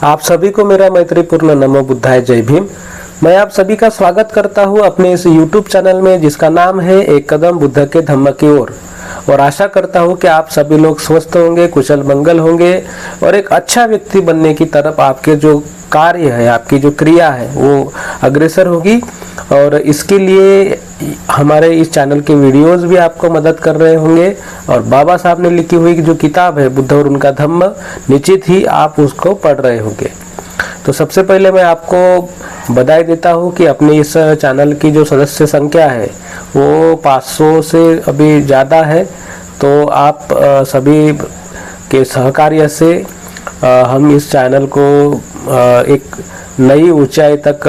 आप सभी को मेरा मैत्रीपूर्ण नमो बुद्धाय जय भीम। मैं आप सभी का स्वागत करता हूं अपने इस YouTube चैनल में जिसका नाम है एक कदम बुद्ध के धम्म की ओर। और आशा करता हूं कि आप सभी लोग स्वस्थ होंगे, कुशल मंगल होंगे और एक अच्छा व्यक्ति बनने की तरफ आपके जो कार्य है, आपकी जो क्रिया है वो अग्रसर होगी। और इसके लिए हमारे इस चैनल के वीडियोस भी आपको मदद कर रहे होंगे। और बाबा साहब ने लिखी हुई जो किताब है बुद्ध और उनका धम्म, निश्चित ही आप उसको पढ़ रहे होंगे। तो सबसे पहले मैं आपको बधाई देता हूँ कि अपने इस चैनल की जो सदस्य संख्या है वो 500 से अभी ज़्यादा है। तो आप सभी के सहकार्य से हम इस चैनल को एक नई ऊंचाई तक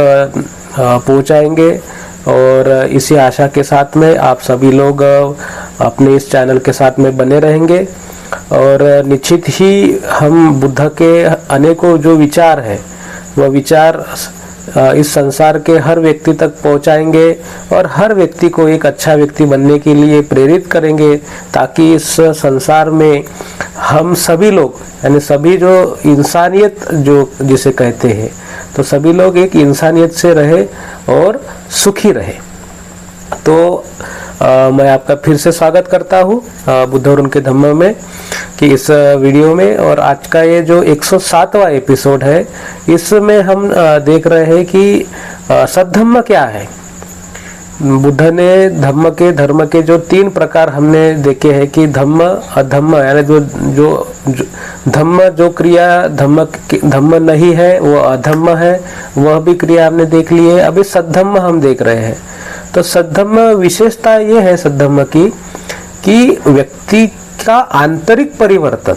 पहुंचाएंगे। और इसी आशा के साथ में आप सभी लोग अपने इस चैनल के साथ में बने रहेंगे। और निश्चित ही हम बुद्ध के अनेकों जो विचार है वह विचार इस संसार के हर व्यक्ति तक पहुंचाएंगे और हर व्यक्ति को एक अच्छा व्यक्ति बनने के लिए प्रेरित करेंगे, ताकि इस संसार में हम सभी लोग यानी सभी जो इंसानियत जो जिसे कहते हैं, तो सभी लोग एक इंसानियत से रहे और सुखी रहे। तो मैं आपका फिर से स्वागत करता हूँ बुद्ध और उनके धम्म में कि इस वीडियो में। और आज का ये जो 107वां एपिसोड है, इसमें हम देख रहे हैं कि सद्धम्म क्या है। बुद्ध ने धर्म के जो 3 प्रकार हमने देखे हैं कि धम्म अधम्म, यानी जो धम्म जो क्रिया धम्म नहीं है वो अधम्म है, वह भी क्रिया हमने देख ली है। अभी सद्धम्म हम देख रहे हैं। तो सद्धम्म विशेषता ये है सद्धम्म की कि व्यक्ति का आंतरिक परिवर्तन,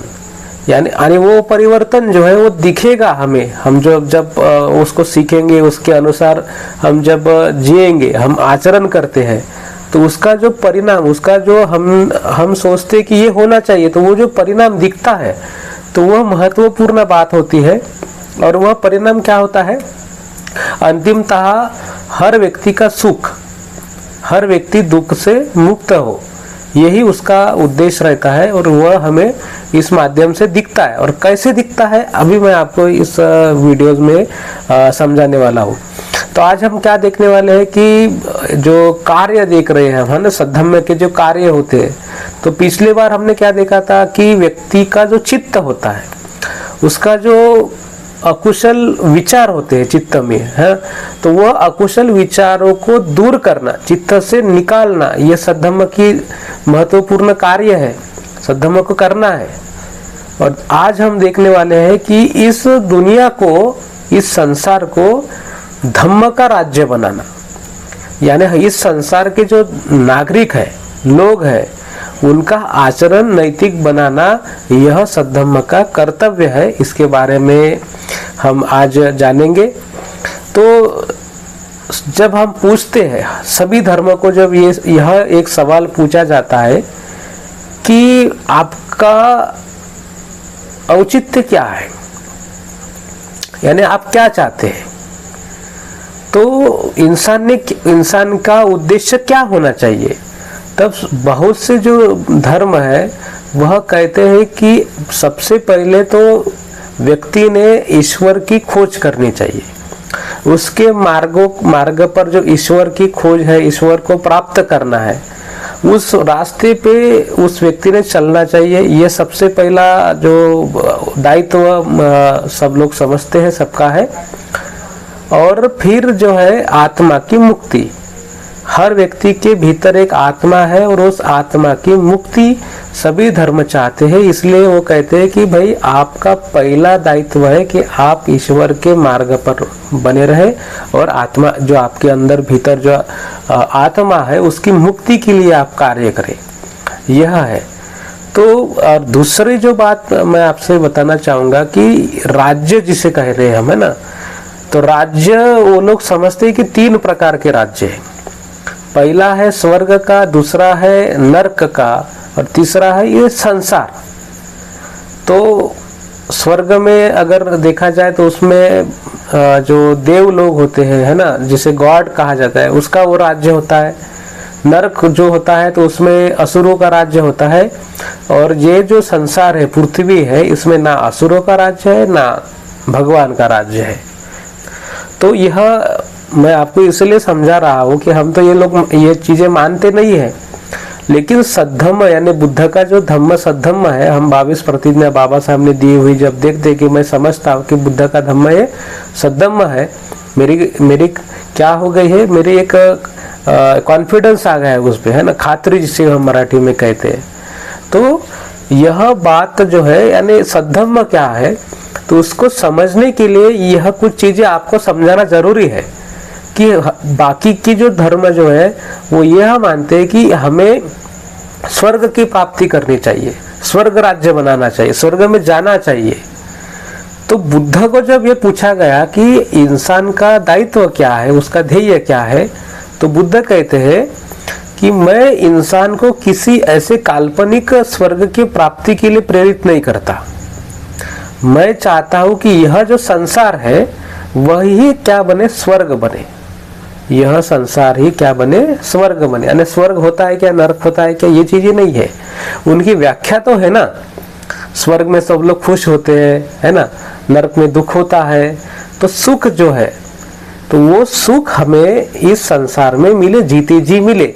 यानी वो परिवर्तन जो है वो दिखेगा हमें। हम जब उसको सीखेंगे, उसके अनुसार हम जब जिएंगे, हम आचरण करते हैं, तो उसका जो परिणाम, उसका जो हम सोचते कि ये होना चाहिए, तो वो जो परिणाम दिखता है तो वह महत्वपूर्ण बात होती है। और वह परिणाम क्या होता है? अंतिमतः हर व्यक्ति का सुख, हर व्यक्ति दुख से मुक्त हो, यही उसका उद्देश्य रहता है। और वह हमें इस माध्यम से दिखता है। और कैसे दिखता है अभी मैं आपको इस वीडियोस में समझाने वाला हूँ। तो आज हम क्या देखने वाले हैं कि जो कार्य देख रहे हैं हम, सद्धम्म के जो कार्य होते हैं, तो पिछली बार हमने क्या देखा था कि व्यक्ति का जो चित्त होता है, उसका जो अकुशल विचार होते हैं चित्त में है, तो वह अकुशल विचारों को दूर करना, चित्त से निकालना, यह सद्धम्म की महत्वपूर्ण कार्य है। सद्धम्म को करना है। और आज हम देखने वाले हैं कि इस दुनिया को, इस संसार को धम्म का राज्य बनाना, यानी इस संसार के जो नागरिक है, लोग हैं, उनका आचरण नैतिक बनाना, यह सद्धम्म का कर्तव्य है। इसके बारे में हम आज जानेंगे। तो जब हम पूछते हैं सभी धर्मों को, जब यह एक सवाल पूछा जाता है कि आपका औचित्य क्या है, यानी आप क्या चाहते हैं, तो इंसान का उद्देश्य क्या होना चाहिए, तब बहुत से जो धर्म है वह कहते हैं कि सबसे पहले तो व्यक्ति ने ईश्वर की खोज करनी चाहिए। उसके मार्ग पर जो ईश्वर की खोज है, ईश्वर को प्राप्त करना है, उस रास्ते पे उस व्यक्ति ने चलना चाहिए। ये सबसे पहला जो दायित्व सब लोग समझते हैं, सबका है। और फिर जो है आत्मा की मुक्ति, हर व्यक्ति के भीतर एक आत्मा है और उस आत्मा की मुक्ति सभी धर्म चाहते हैं। इसलिए वो कहते हैं कि भाई आपका पहला दायित्व है कि आप ईश्वर के मार्ग पर बने रहे और आत्मा जो आपके अंदर भीतर जो आत्मा है उसकी मुक्ति के लिए आप कार्य करें, यह है। तो दूसरी जो बात मैं आपसे बताना चाहूंगा कि राज्य जिसे कह रहे हैं हम, है ना, तो राज्य वो लोग समझते हैं कि 3 प्रकार के राज्य है। पहला है स्वर्ग का, दूसरा है नरक का और तीसरा है ये संसार। तो स्वर्ग में अगर देखा जाए तो उसमें जो देव लोग होते हैं, है ना, जिसे गॉड कहा जाता है, उसका वो राज्य होता है। नरक जो होता है तो उसमें असुरों का राज्य होता है। और ये जो संसार है, पृथ्वी है, इसमें ना असुरों का राज्य है ना भगवान का राज्य है। तो यह मैं आपको इसलिए समझा रहा हूँ कि हम तो ये लोग ये चीजें मानते नहीं है, लेकिन सद्धम्म यानी बुद्ध का जो धम्म सद्धम्म है, हम 22 प्रतिज्ञा बाबा साहब ने दी हुई जब देखते कि मैं समझता हूँ कि बुद्ध का धम्म ये सद्धम्म है, मेरी क्या हो गई है, मेरी एक कॉन्फिडेंस आ गया है उस पे, है ना, खातरी जिसे हम मराठी में कहते हैं। तो यह बात जो है यानी सद्धम्म क्या है, तो उसको समझने के लिए यह कुछ चीजें आपको समझाना जरूरी है कि बाकी की जो धर्म जो है वो यह मानते हैं कि हमें स्वर्ग की प्राप्ति करनी चाहिए, स्वर्ग राज्य बनाना चाहिए, स्वर्ग में जाना चाहिए। तो बुद्ध को जब ये पूछा गया कि इंसान का दायित्व क्या है, उसका ध्येय क्या है, तो बुद्ध कहते हैं कि मैं इंसान को किसी ऐसे काल्पनिक स्वर्ग की प्राप्ति के लिए प्रेरित नहीं करता। मैं चाहता हूं कि यह जो संसार है वही क्या बने, स्वर्ग बने। यह संसार ही क्या बने, स्वर्ग बने। यानी स्वर्ग होता है क्या, नरक होता है क्या, ये चीजें नहीं है। उनकी व्याख्या तो है ना, स्वर्ग में सब लोग खुश होते हैं, है ना, नरक में दुख होता है। तो सुख जो है तो वो सुख हमें इस संसार में मिले, जीते जी मिले,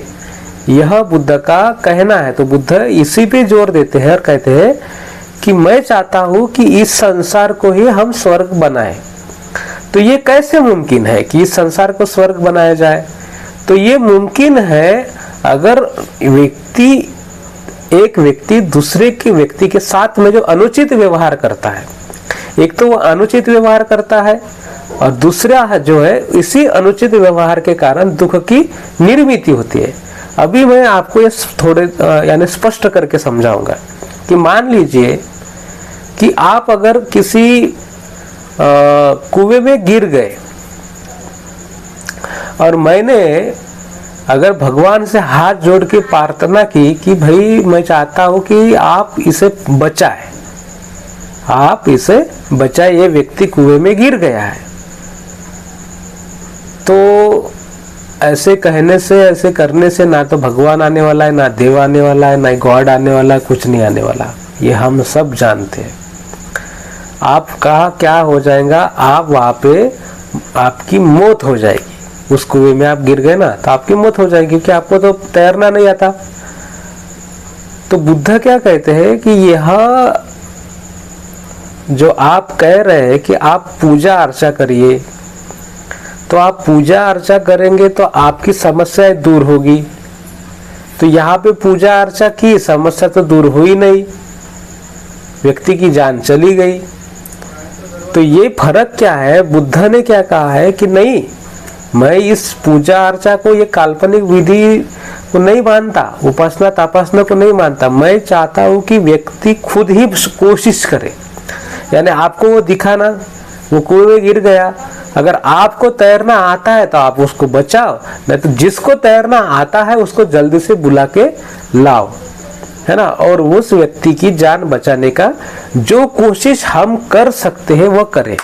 यह बुद्ध का कहना है। तो बुद्ध इसी पे जोर देते हैं और कहते हैं कि मैं चाहता हूं कि इस संसार को ही हम स्वर्ग बनाएं। तो ये कैसे मुमकिन है कि इस संसार को स्वर्ग बनाया जाए? तो ये मुमकिन है अगर एक व्यक्ति दूसरे के व्यक्ति के साथ में जो अनुचित व्यवहार करता है, एक तो वो अनुचित व्यवहार करता है और दूसरा जो है इसी अनुचित व्यवहार के कारण दुख की निर्मित होती है। अभी मैं आपको ये थोड़े यानी स्पष्ट करके समझाऊंगा कि मान लीजिए कि आप अगर किसी कुएं में गिर गए और मैंने अगर भगवान से हाथ जोड़ के प्रार्थना की कि भाई मैं चाहता हूं कि आप इसे बचाएं, आप इसे बचाएं, ये व्यक्ति कुएं में गिर गया है। तो ऐसे कहने से, ऐसे करने से ना तो भगवान आने वाला है, ना देव आने वाला है, ना गॉड आने वाला है, कुछ नहीं आने वाला। ये हम सब जानते हैं। आपका क्या हो जाएगा, आप वहां पे आपकी मौत हो जाएगी। उस कुएं में आप गिर गए ना तो आपकी मौत हो जाएगी क्योंकि आपको तो तैरना नहीं आता। तो बुद्ध क्या कहते हैं कि यह जो आप कह रहे हैं कि आप पूजा अर्चा करिए, तो आप पूजा अर्चा करेंगे तो आपकी समस्याएं दूर होगी। तो यहाँ पे पूजा अर्चा की, समस्या तो दूर हुई नहीं, व्यक्ति की जान चली गई। तो ये फर्क क्या है? बुद्ध ने क्या कहा है कि नहीं, मैं इस पूजा अर्चा को, ये काल्पनिक विधि को नहीं मानता, उपासना तापासना को नहीं मानता। मैं चाहता हूं कि व्यक्ति खुद ही कोशिश करे। यानी आपको वो दिखाना, वो कुएं में गिर गया, अगर आपको तैरना आता है तो आप उसको बचाओ, नहीं तो जिसको तैरना आता है उसको जल्दी से बुला के लाओ, है ना, और उस व्यक्ति की जान बचाने का जो कोशिश हम कर सकते हैं वो करें।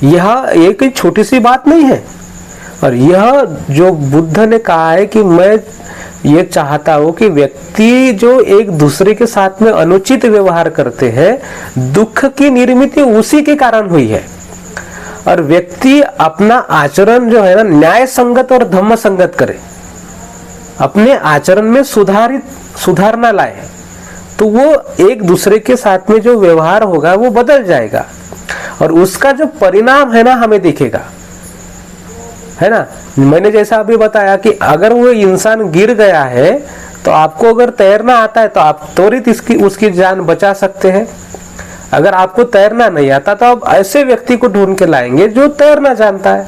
यह एक छोटी सी बात नहीं है। और यह जो बुद्ध ने कहा है कि मैं ये चाहता हूं कि व्यक्ति जो एक दूसरे के साथ में अनुचित व्यवहार करते हैं, दुख की निर्मित उसी के कारण हुई है। और व्यक्ति अपना आचरण जो है ना न्याय संगत और धम्म संगत करे, अपने आचरण में सुधारना लाए, तो वो एक दूसरे के साथ में जो व्यवहार होगा वो बदल जाएगा और उसका जो परिणाम है ना हमें दिखेगा, है ना। मैंने जैसा अभी बताया कि अगर वो इंसान गिर गया है तो आपको अगर तैरना आता है तो आप त्वरित उसकी जान बचा सकते हैं। अगर आपको तैरना नहीं आता तो आप ऐसे व्यक्ति को ढूंढ के लाएंगे जो तैरना जानता है,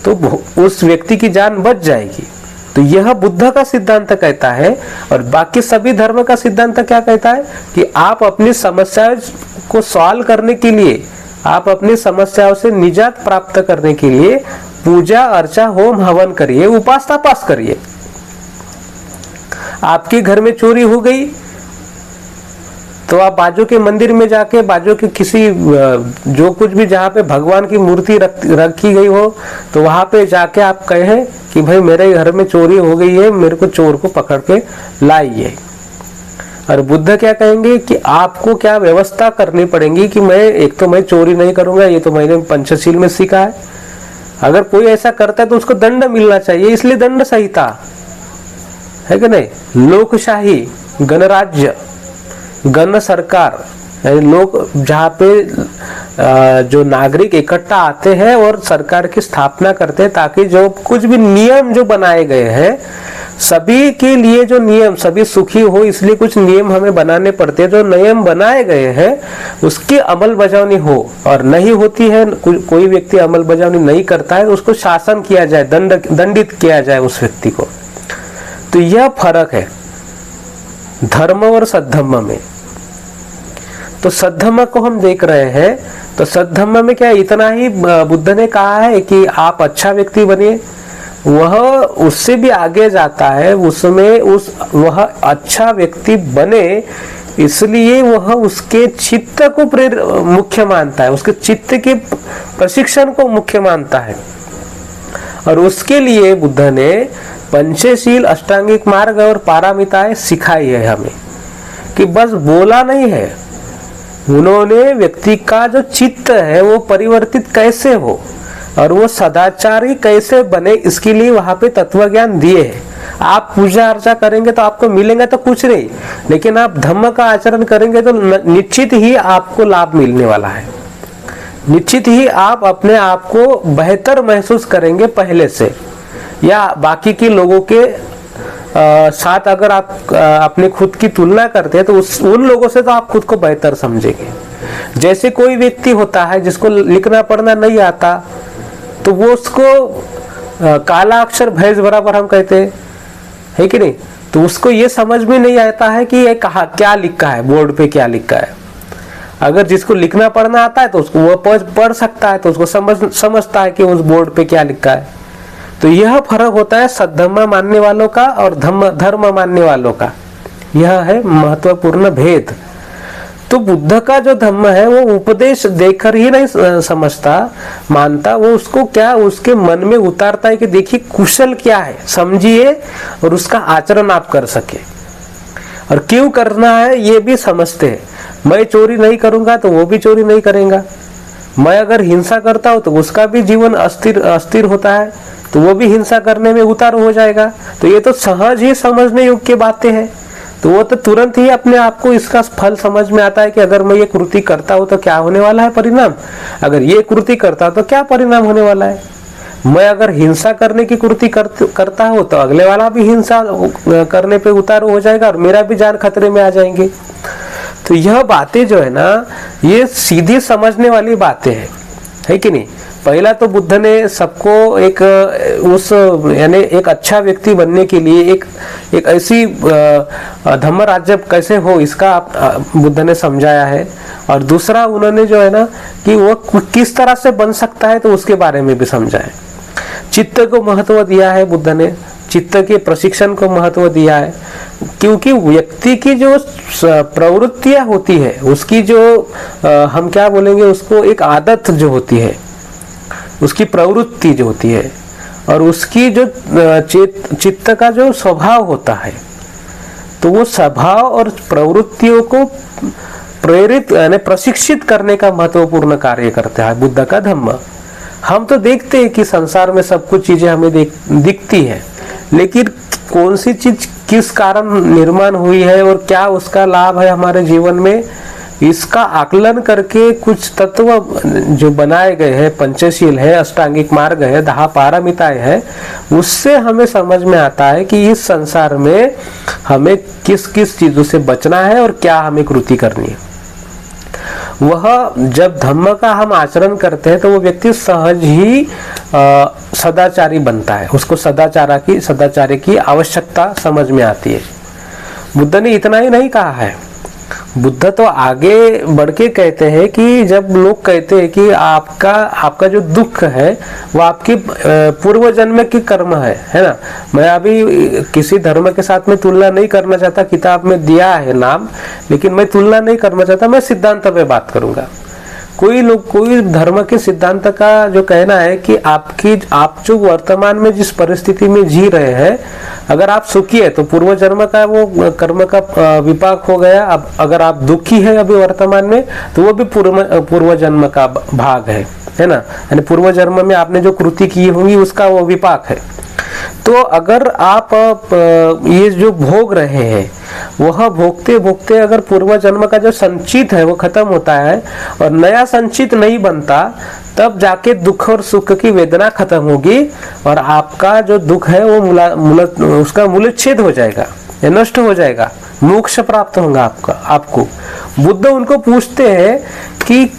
तो उस व्यक्ति की जान बच जाएगी। तो यह बुद्ध का सिद्धांत कहता है। और बाकी सभी धर्म का सिद्धांत क्या कहता है कि आप अपनी समस्याओं को सॉल्व करने के लिए, आप अपनी समस्याओं से निजात प्राप्त करने के लिए पूजा अर्चा होम हवन करिए, उपास तापास करिए। आपके घर में चोरी हो गई तो आप बाजू के मंदिर में जाके, बाजू के किसी जो कुछ भी जहाँ पे भगवान की मूर्ति रखी गई हो तो वहां पे जाके आप कहें कि भाई मेरे घर में चोरी हो गई है, मेरे को चोर को पकड़ के लाइए। और बुद्ध क्या कहेंगे कि आपको क्या व्यवस्था करनी पड़ेगी कि मैं चोरी नहीं करूंगा, ये तो मैंने पंचशील में सीखा है। अगर कोई ऐसा करता है तो उसको दंड मिलना चाहिए, इसलिए दंड संहिता है कि नहीं। लोकशाही, गणराज्य, गण सरकार, लोग जहाँ पे जो नागरिक इकट्ठा आते हैं और सरकार की स्थापना करते हैं, ताकि जो कुछ भी नियम जो बनाए गए हैं सभी के लिए, जो नियम सभी सुखी हो, इसलिए कुछ नियम हमें बनाने पड़ते हैं। जो नियम बनाए गए हैं उसकी अमल बजावनी हो, और नहीं होती है, कोई व्यक्ति अमल बजावनी नहीं करता है तो उसको शासन किया जाए, दंडित किया जाए उस व्यक्ति को। तो यह फर्क है धर्म और सद्धम्म में। तो सद्धम्म को हम देख रहे हैं, तो सद्धम्म में क्या इतना ही बुद्ध ने कहा है कि आप अच्छा व्यक्ति बनिए, वह उससे भी आगे जाता है, उसमें वह अच्छा व्यक्ति बने इसलिए वह उसके चित्त को मुख्य मानता है, उसके चित्त के प्रशिक्षण को मुख्य मानता है। और उसके लिए बुद्ध ने पंचशील, अष्टांगिक मार्ग और पारमिताएं सिखाई है हमें, कि बस बोला नहीं है, उन्होंने व्यक्ति का जो चित्त है वो परिवर्तित कैसे हो और वो सदाचारी कैसे बने, इसके लिए वहां पे तत्व ज्ञान दिए हैं। आप पूजा अर्चा करेंगे तो आपको मिलेंगे तो कुछ नहीं, लेकिन आप धम्म का आचरण करेंगे तो निश्चित ही आपको लाभ मिलने वाला है, निश्चित ही आप अपने आप को बेहतर महसूस करेंगे पहले से, या बाकी के लोगों के साथ अगर आप अपने खुद की तुलना करते हैं तो उन लोगों से तो आप खुद को बेहतर समझेंगे। जैसे कोई व्यक्ति होता है जिसको लिखना पढ़ना नहीं आता, तो वो उसको काला अक्षर भैंस बराबर हम कहते हैं, है कि नहीं। तो उसको ये समझ में नहीं आता है कि ये कहा क्या लिखा है, बोर्ड पे क्या लिखा है। अगर जिसको लिखना पढ़ना आता है तो उसको वो पढ़ सकता है, तो उसको समझता है कि उस बोर्ड पे क्या लिखा है। तो यह फर्क होता है सद्धम्म मानने वालों का और धर्म मानने वालों का, यह है महत्वपूर्ण भेद। तो बुद्ध का जो धम्म है वो उपदेश देकर ही नहीं समझता, मानता, वो उसको क्या उसके मन में उतारता है कि देखिए कुशल क्या है, समझिए और उसका आचरण आप कर सके, और क्यों करना है ये भी समझते हैं। मैं चोरी नहीं करूंगा तो वो भी चोरी नहीं करेगा, मैं अगर हिंसा करता हूं तो उसका भी जीवन अस्थिर होता है, तो वो भी हिंसा करने में उतारू हो जाएगा। तो ये तो सहज ही समझने योग्य बातें हैं, तो वो तो तुरंत ही अपने आप को इसका फल समझ में आता है कि अगर मैं ये कृति करता हूँ तो क्या होने वाला है परिणाम, अगर ये कृति करता हूँ तो क्या परिणाम होने वाला है। मैं अगर हिंसा करने की कृति करता हूँ तो अगले वाला भी हिंसा करने पे उतारू हो जाएगा और मेरा भी जान खतरे में आ जाएंगे। तो यह बातें जो है ना, ये सीधी समझने वाली बातें हैं, है कि नहीं। पहला तो बुद्ध ने सबको एक यानी एक अच्छा व्यक्ति बनने के लिए एक ऐसी धम्म राज्य कैसे हो इसका बुद्ध ने समझाया है, और दूसरा उन्होंने जो है ना कि वो किस तरह से बन सकता है तो उसके बारे में भी समझाया। चित्त को महत्व दिया है बुद्ध ने, चित्त के प्रशिक्षण को महत्व दिया है, क्योंकि व्यक्ति की जो प्रवृत्तियां होती है उसकी जो हम क्या बोलेंगे उसको, एक आदत जो होती है, उसकी प्रवृत्ति जो होती है, और उसकी जो चित्त का जो स्वभाव होता है, तो वो स्वभाव और प्रवृत्तियों को प्रेरित यानी प्रशिक्षित करने का महत्वपूर्ण कार्य करता है बुद्ध का धम्म। हम तो देखते हैं कि संसार में सब कुछ चीजें हमें दिखती है, लेकिन कौन सी चीज किस कारण निर्माण हुई है और क्या उसका लाभ है हमारे जीवन में, इसका आकलन करके कुछ तत्व जो बनाए गए हैं, पंचशील है, अष्टांगिक मार्ग है, 10 पारमिताएं है, उससे हमें समझ में आता है कि इस संसार में हमें किस किस चीजों से बचना है और क्या हमें कृति करनी है। वह जब धम्म का हम आचरण करते हैं तो वो व्यक्ति सहज ही सदाचारी बनता है, उसको सदाचार की आवश्यकता समझ में आती है। बुद्ध ने इतना ही नहीं कहा है, बुद्ध तो आगे बढ़ के कहते हैं कि जब लोग कहते हैं कि आपका जो दुख है वो आपकी पूर्व जन्म की कर्म है ना। मैं अभी किसी धर्म के साथ में तुलना नहीं करना चाहता, किताब में दिया है नाम, लेकिन मैं तुलना नहीं करना चाहता, मैं सिद्धांत पे बात करूंगा। कोई धर्म के सिद्धांत का जो कहना है कि आप जो वर्तमान में जिस परिस्थिति में जी रहे हैं, अगर आप सुखी है तो पूर्व जन्म का वो कर्म का विपाक हो गया। अब अगर आप दुखी है अभी वर्तमान में, तो वो भी पूर्व जन्म का भाग है ना। यानी पूर्व जन्म में आपने जो कृति की होगी उसका वो विपाक है। तो अगर आप ये जो भोग रहे हैं, वह भोगते भोगते अगर पूर्व जन्म का जो संचित है वो खत्म होता है और नया संचित नहीं बनता, तब जाके दुख और सुख की वेदना खत्म होगी और आपका जो दुख है वो उसका मूलच्छेद हो जाएगा, ये नष्ट हो जाएगा, मोक्ष प्राप्त होगा आपको। बुद्ध उनको पूछते हैं कि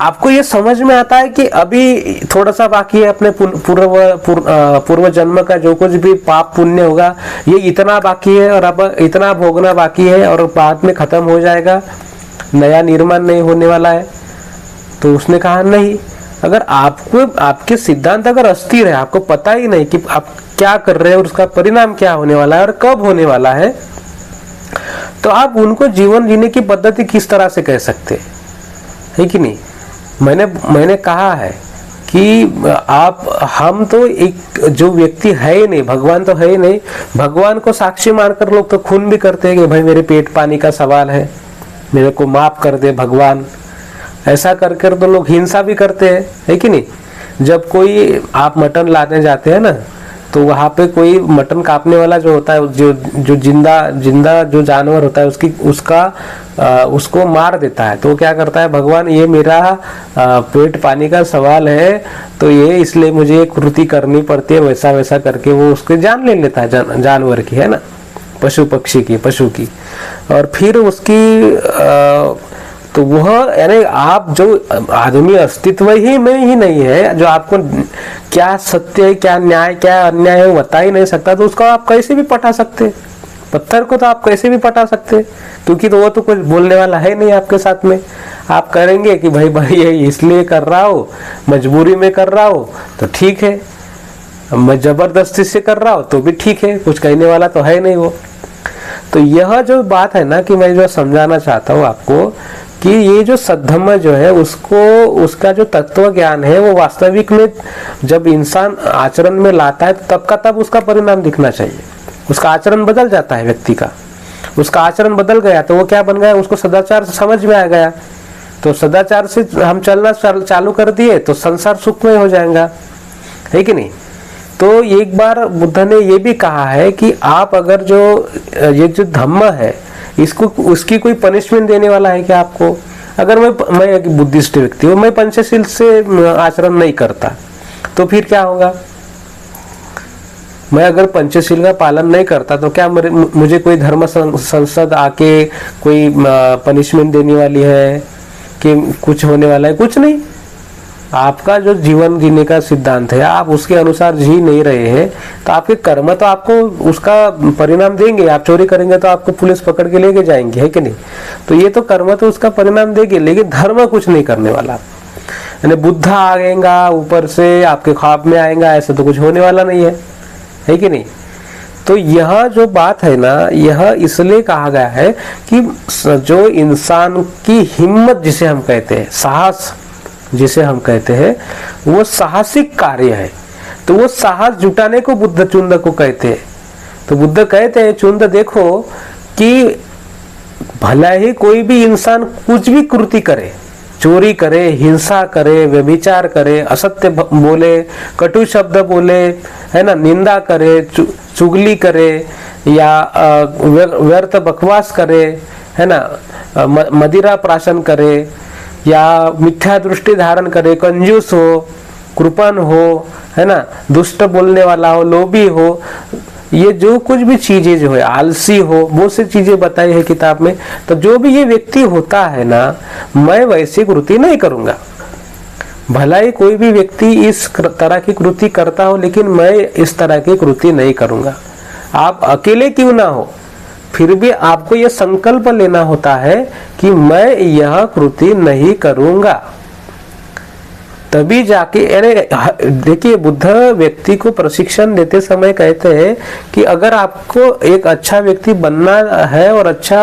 आपको ये समझ में आता है कि अभी थोड़ा सा बाकी है अपने पूर्व जन्म का जो कुछ भी पाप पुण्य होगा, ये इतना बाकी है और अब इतना भोगना बाकी है और बाद में खत्म हो जाएगा, नया निर्माण नहीं होने वाला है। तो उसने कहा नहीं, अगर आपके सिद्धांत अगर अस्थिर है, आपको पता ही नहीं कि आप क्या कर रहे हैं और उसका परिणाम क्या होने वाला है और कब होने वाला है, तो आप उनको जीवन जीने की पद्धति किस तरह से कह सकते है कि नहीं। मैंने कहा है कि हम तो एक जो व्यक्ति है ही नहीं, भगवान तो है ही नहीं, भगवान को साक्षी मानकर लोग तो खून भी करते हैं कि भाई मेरे पेट पानी का सवाल है, मेरे को माफ कर दे भगवान। ऐसा कर तो लोग हिंसा भी करते हैं, है कि नहीं। जब कोई आप मटन लाने जाते हैं ना, तो वहां पे कोई मटन काटने वाला जो होता है, जो जिंदा जो जानवर होता है उसको मार देता है, तो वो क्या करता है, भगवान ये मेरा पेट पानी का सवाल है, तो ये इसलिए मुझे कृति करनी पड़ती है, वैसा वैसा करके वो उसके जान ले लेता है, जानवर की, है ना, पशु की। और फिर उसकी तो वह यानी आप जो आदमी अस्तित्व ही में ही नहीं है, जो आपको क्या सत्य है, क्या न्याय, क्या अन्याय है वो बता ही नहीं सकता, तो उसको आप कैसे भी पटा सकते। पत्थर को तो आप कैसे भी पटा सकते, क्योंकि तो वो तो कुछ बोलने वाला है नहीं आपके साथ में। आप करेंगे कि भाई ये इसलिए कर रहा हो, मजबूरी में कर रहा हो तो ठीक है, मैं जबरदस्ती से कर रहा हो तो भी ठीक है, कुछ कहने वाला तो है नहीं वो। तो यह जो बात है ना, कि मैं जो समझाना चाहता हूँ आपको कि ये जो सद्धम्म जो है उसका जो तत्व ज्ञान है वो वास्तविक में जब इंसान आचरण में लाता है तब का तब उसका परिणाम दिखना चाहिए। उसका आचरण बदल जाता है व्यक्ति का, उसका आचरण बदल गया तो वो क्या बन गया, उसको सदाचार समझ में आ गया, तो सदाचार से हम चलना चालू कर दिए तो संसार सुखमय हो जाएगा, है कि नहीं। तो एक बार बुद्ध ने ये भी कहा है कि आप अगर ये जो धम्म है उसकी कोई पनिशमेंट देने वाला है क्या आपको। अगर मैं एक बुद्धिस्ट व्यक्ति हूँ, मैं पंचशील से आचरण नहीं करता, तो फिर क्या होगा। मैं अगर पंचशील का पालन नहीं करता तो क्या मुझे कोई धर्म संसद आके कोई पनिशमेंट देने वाली है कि कुछ होने वाला है, कुछ नहीं। आपका जो जीवन जीने का सिद्धांत है, आप उसके अनुसार जी नहीं रहे हैं, तो आपके कर्म तो आपको उसका परिणाम देंगे। आप चोरी करेंगे तो आपको पुलिस पकड़ के लेके जाएंगे, है कि नहीं। तो ये तो कर्म तो उसका परिणाम देंगे, लेकिन धर्म कुछ नहीं करने वाला। यानी बुद्ध आएगा ऊपर से आपके ख्वाब में आएगा, ऐसा तो कुछ होने वाला नहीं है कि नहीं। तो यह जो बात है ना, यह इसलिए कहा गया है कि जो इंसान की हिम्मत जिसे हम कहते हैं, साहस जिसे हम कहते हैं, वो साहसिक कार्य है। तो वो साहस जुटाने को बुद्ध चुंद को कहते हैं। तो बुद्ध कहते हैं, चुंद देखो कि भला ही कोई भी इंसान कुछ भी कृति करे, चोरी करे, हिंसा करे, व्यभिचार करे, असत्य बोले, कटु शब्द बोले, है ना, निंदा करे, चुगली करे या व्यर्थ बकवास करे, है ना, मदिरा प्राशन करे या मिथ्या दृष्टि धारण करे, कंजूस हो, कृपण हो, है ना, दुष्ट बोलने वाला हो, लोभी हो, ये जो कुछ भी चीजें जो है, आलसी हो, बहुत सी चीजें बताई है किताब में। तो जो भी ये व्यक्ति होता है ना, मैं वैसी कृति नहीं करूंगा। भला ही कोई भी व्यक्ति इस तरह की कृति करता हो, लेकिन मैं इस तरह की कृति नहीं करूंगा। आप अकेले क्यों ना हो, फिर भी आपको यह संकल्प लेना होता है कि मैं यह कृति नहीं करूंगा। तभी जाके, अरे देखिए, बुद्ध व्यक्ति को प्रशिक्षण देते समय कहते हैं कि अगर आपको एक अच्छा व्यक्ति बनना है और अच्छा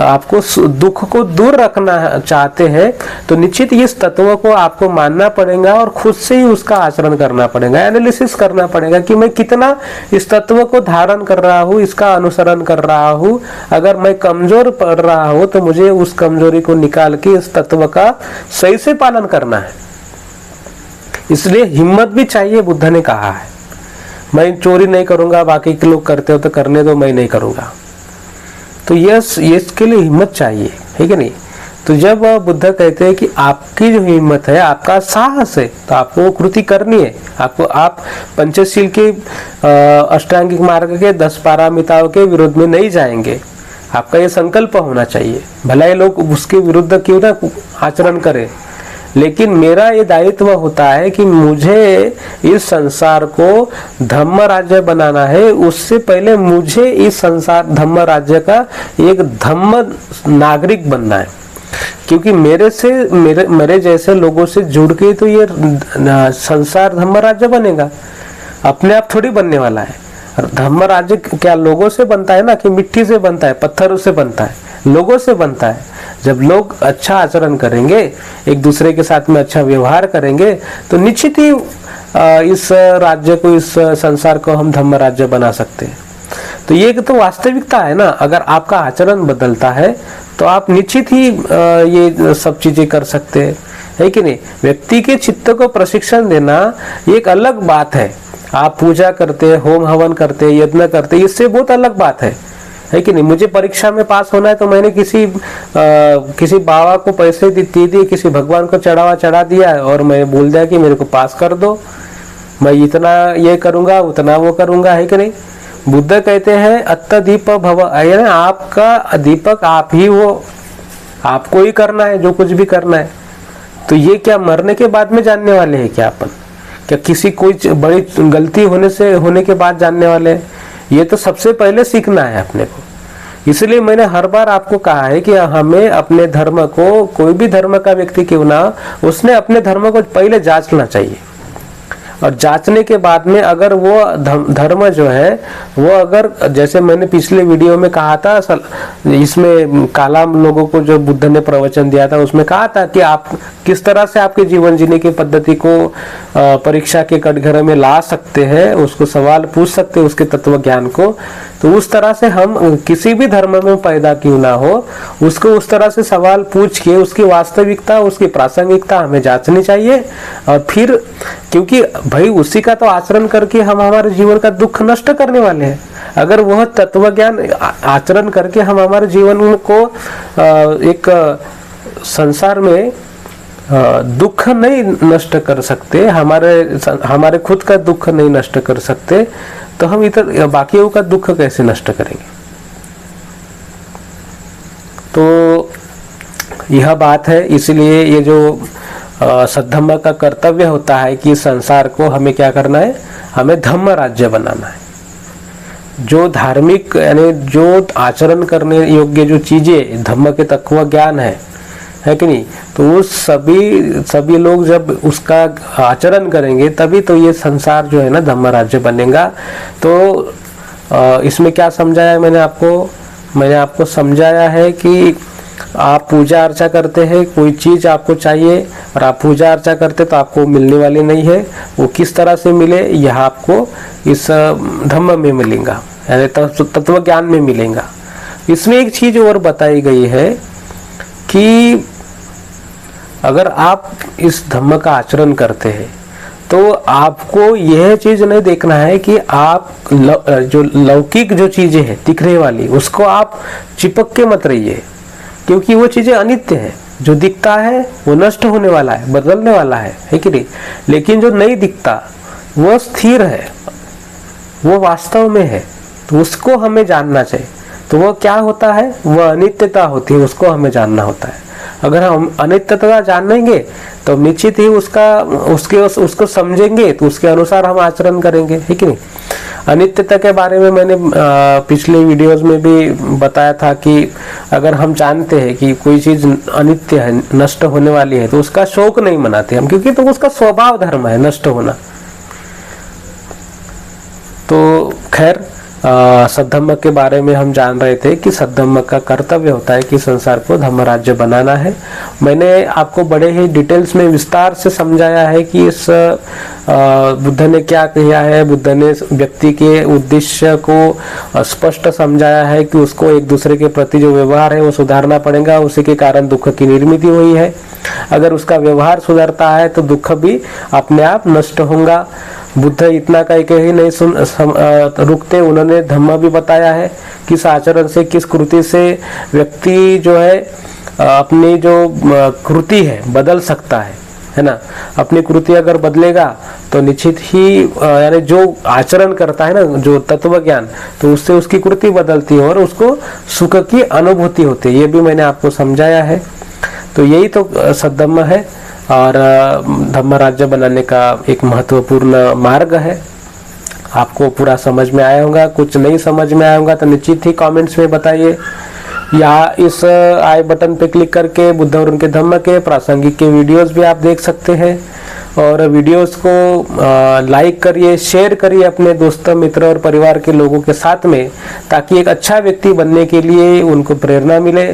आपको दुख को दूर रखना चाहते हैं तो निश्चित इस तत्व को आपको मानना पड़ेगा और खुद से ही उसका आचरण करना पड़ेगा, एनालिसिस करना पड़ेगा कि मैं कितना इस तत्व को धारण कर रहा हूँ, इसका अनुसरण कर रहा हूँ। अगर मैं कमजोर पड़ रहा हूँ तो मुझे उस कमजोरी को निकाल के इस तत्व का सही से पालन करना है। इसलिए हिम्मत भी चाहिए। बुद्ध ने कहा है मैं चोरी नहीं करूंगा, बाकी के लोग करते हो तो करने दो, मैं नहीं करूंगा। तो ये इसके लिए हिम्मत चाहिए, है कि नहीं। तो जब बुद्ध कहते हैं कि आपकी जो हिम्मत है, आपका साहस है, तो आपको वो कृति करनी है। आप पंचशील के अष्टांगिक मार्ग के 10 पारमिताओं के विरोध में नहीं जाएंगे। आपका ये संकल्प होना चाहिए, भला ये लोग उसके विरुद्ध क्यों ना आचरण करें, लेकिन मेरा ये दायित्व होता है कि मुझे इस संसार को धम्म राज्य बनाना है। उससे पहले मुझे इस संसार धम्म राज्य का एक धम्म नागरिक बनना है, क्योंकि मेरे जैसे लोगों से जुड़ के तो ये संसार धम्म राज्य बनेगा, अपने आप थोड़ी बनने वाला है। धम्म राज्य क्या लोगों से बनता है ना, कि मिट्टी से बनता है, पत्थरों से बनता है? लोगों से बनता है। जब लोग अच्छा आचरण करेंगे, एक दूसरे के साथ में अच्छा व्यवहार करेंगे, तो निश्चित ही इस राज्य को, इस संसार को हम धम्म राज्य बना सकते हैं। तो ये तो वास्तविकता है ना। अगर आपका आचरण बदलता है तो आप निश्चित ही ये सब चीजें कर सकते हैं, है कि नहीं। व्यक्ति के चित्त को प्रशिक्षण देना एक अलग बात है। आप पूजा करते, होम हवन करते, यज्ञ करते, इससे बहुत अलग बात है कि नहीं। मुझे परीक्षा में पास होना है तो मैंने किसी बाबा को पैसे दे दिए, किसी भगवान को चढ़ा दिया और मैं बोल दिया कि मेरे को पास कर दो, मैं इतना ये करूंगा, उतना वो करूंगा, है कि नहीं। बुद्ध कहते हैं अत्त दीप भव, यानी आपका दीपक आप ही हो, आपको ही करना है जो कुछ भी करना है। तो ये क्या मरने के बाद में जानने वाले हैं क्या अपन? क्या किसी कोई बड़ी गलती होने के बाद जानने वाले हैं? ये तो सबसे पहले सीखना है अपने को। इसलिए मैंने हर बार आपको कहा है कि हमें अपने धर्म को, कोई भी धर्म का व्यक्ति क्यों ना, उसने अपने धर्म को पहले जांचना चाहिए। और जांचने के बाद में अगर वो धर्म जो है वो, अगर जैसे मैंने पिछले वीडियो में कहा था, इसमें काला लोगों को जो बुद्ध ने प्रवचन दिया था उसमें कहा था कि आप किस तरह से आपके जीवन जीने की पद्धति को परीक्षा के कटघरे में ला सकते हैं, उसको सवाल पूछ सकते हैं, उसके तत्व ज्ञान को। तो उस तरह से हम किसी भी धर्म में पैदा क्यों ना हो, उसको उस तरह से सवाल पूछ के उसकी वास्तविकता, उसकी प्रासंगिकता हमें जांचनी चाहिए। और फिर क्योंकि भाई उसी का तो आचरण करके हम हमारे जीवन का दुख नष्ट करने वाले हैं। अगर वह तत्व ज्ञान आचरण करके हम हमारे जीवन को एक संसार में दुख नहीं नष्ट कर सकते, हमारे खुद का दुख नहीं नष्ट कर सकते, तो हम इधर बाकियों का दुख कैसे नष्ट करेंगे। तो यह बात है। इसलिए ये जो सद्धम्म का कर्तव्य होता है कि संसार को हमें क्या करना है, हमें धम्म राज्य बनाना है। जो धार्मिक यानी जो आचरण करने योग्य जो चीजें धम्म के तत्व ज्ञान है कि नहीं, तो वो सभी लोग जब उसका आचरण करेंगे तभी तो ये संसार जो है ना धम्म राज्य बनेगा। तो इसमें क्या समझाया मैंने आपको समझाया है कि आप पूजा अर्चा करते हैं, कोई चीज आपको चाहिए और आप पूजा अर्चा करते तो आपको मिलने वाली नहीं है। वो किस तरह से मिले, यह आपको इस धम्म में मिलेगा, यानी तत्व ज्ञान में मिलेगा। इसमें एक चीज और बताई गई है कि अगर आप इस धम्म का आचरण करते हैं तो आपको यह चीज नहीं देखना है कि आप जो लौकिक जो चीजें हैं दिखने वाली, उसको आप चिपक के मत रहिए, क्योंकि वो चीजें अनित्य है। जो दिखता है वो नष्ट होने वाला है, बदलने वाला है कि नहीं। लेकिन जो नहीं दिखता वो स्थिर है, वो वास्तव में है, तो उसको हमें जानना चाहिए। तो वो क्या होता है, वह अनित्यता होती है, उसको हमें जानना होता है। अगर हम अनित्यता जानेंगे तो निश्चित ही उसको समझेंगे, तो उसके अनुसार हम आचरण करेंगे, है कि नहीं। अनित्यता के बारे में मैंने पिछले वीडियोस में भी बताया था कि अगर हम जानते हैं कि कोई चीज अनित्य है, नष्ट होने वाली है, तो उसका शोक नहीं मनाते हम, क्योंकि तो उसका स्वभाव धर्म है नष्ट होना। तो खैर सद्धम्म के बारे में हम जान रहे थे कि सद्धम्म का कर्तव्य होता है कि संसार को धम्म राज्य बनाना है। मैंने आपको बड़े ही डिटेल्स में विस्तार से समझाया है कि इस बुद्ध ने क्या किया है। बुद्ध ने व्यक्ति के उद्देश्य को स्पष्ट समझाया है कि उसको एक दूसरे के प्रति जो व्यवहार है वो सुधारना पड़ेगा, उसी के कारण दुख की निर्मित हुई है। अगर उसका व्यवहार सुधरता है तो दुख भी अपने आप नष्ट होगा। बुद्ध इतना कह के ही नहीं रुकते, उन्होंने धम्म भी बताया है किस आचरण से, किस कृति से व्यक्ति जो है अपनी जो कृति है बदल सकता है ना। अपनी कृति अगर बदलेगा तो निश्चित ही यानी जो आचरण करता है ना, जो तत्व ज्ञान, तो उससे उसकी कृति बदलती है और उसको सुख की अनुभूति होती है। ये भी मैंने आपको समझाया है। तो यही तो सद्धम्म है और धम्म राज्य बनाने का एक महत्वपूर्ण मार्ग है। आपको पूरा समझ में आया होगा। कुछ नहीं समझ में आया होगा तो निश्चित ही कमेंट्स में बताइए, या इस आई बटन पे क्लिक करके बुद्ध और उनके धम्म के प्रासंगिक के वीडियोस भी आप देख सकते हैं। और वीडियोस को लाइक करिए, शेयर करिए अपने दोस्तों, मित्र और परिवार के लोगों के साथ में, ताकि एक अच्छा व्यक्ति बनने के लिए उनको प्रेरणा मिले।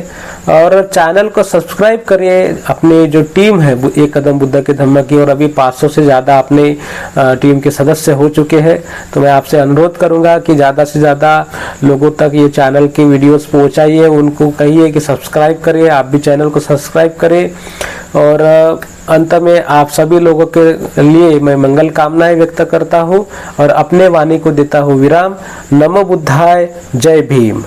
और चैनल को सब्सक्राइब करिए। अपने जो टीम है एक कदम बुद्ध के धम्म की, और अभी 500 से ज़्यादा अपने टीम के सदस्य हो चुके हैं। तो मैं आपसे अनुरोध करूँगा कि ज़्यादा से ज़्यादा लोगों तक ये चैनल के वीडियोस पहुँचाइए, उनको कहिए कि सब्सक्राइब करिए, आप भी चैनल को सब्सक्राइब करें। और अंत में आप सभी लोगों के लिए मैं मंगल कामनाएं व्यक्त करता हूँ और अपने वाणी को देता हूँ विराम। नमो बुद्धाय, जय भीम।